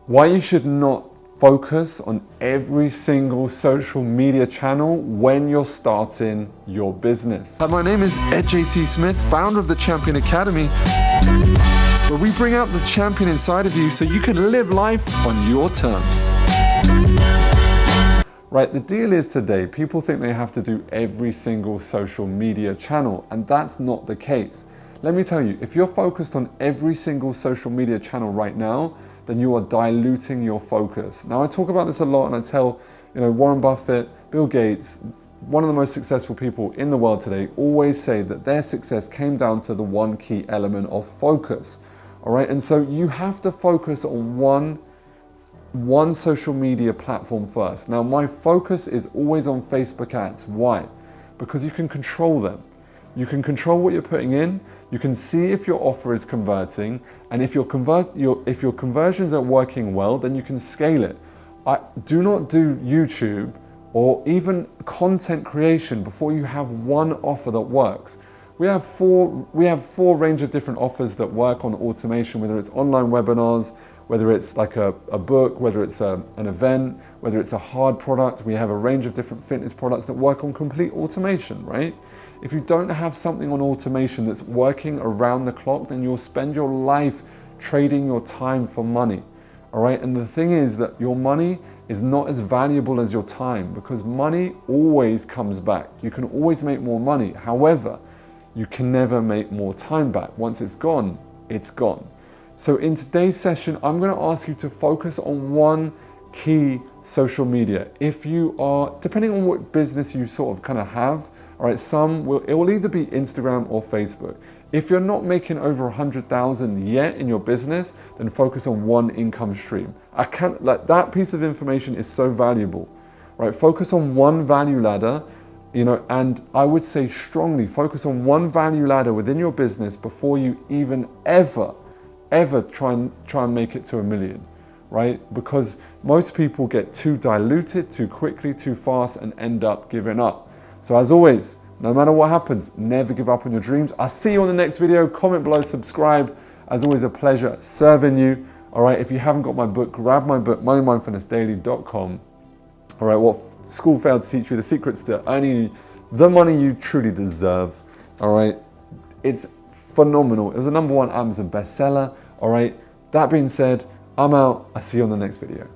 Why you should not focus on every single social media channel when you're starting your business. My name is Ed J.C. Smith, founder of the Champion Academy, where we bring out the champion inside of you so you can live life on your terms. Right, the deal is today, people think they have to do every single social media channel, and that's not the case. Let me tell you, if you're focused on every single social media channel right now, then you are diluting your focus. Now, I talk about this a lot, and I tell, Warren Buffett, Bill Gates, one of the most successful people in the world today, always say that their success came down to the one key element of focus. All right, and so you have to focus on one social media platform first. Now, my focus is always on Facebook ads. Why? Because you can control them. You can control what you're putting in. You can see if your offer is converting, and if your conversions are working well, then you can scale it. Do not do YouTube or even content creation before you have one offer that works. We have four range of different offers that work on automation, whether it's online webinars, whether it's like a book, whether it's an event, whether it's a hard product. We have a range of different fitness products that work on complete automation, right? If you don't have something on automation that's working around the clock, then you'll spend your life trading your time for money, all right? And the thing is that your money is not as valuable as your time, because money always comes back. You can always make more money. However, you can never make more time back. Once it's gone, it's gone. So in today's session, I'm going to ask you to focus on one key social media. If you are, depending on what business you sort of kind of have, all right, it will either be Instagram or Facebook. If you're not making over 100,000 yet in your business, then focus on one income stream. That piece of information is so valuable, right? Focus on one value ladder, and I would say strongly focus on one value ladder within your business before you even ever try and make it to 1 million, right? Because most people get too diluted too quickly, too fast, and end up giving up. So as always, no matter what happens, never give up on your dreams. I'll see you on the next video. Comment below, subscribe. As always, a pleasure serving you. All right, if you haven't got my book, grab my book, moneymindfulnessdaily.com. All right, what school failed to teach you, the secrets to earning the money you truly deserve. All right, it's phenomenal. It was a #1 Amazon bestseller. All right, that being said, I'm out. I'll see you on the next video.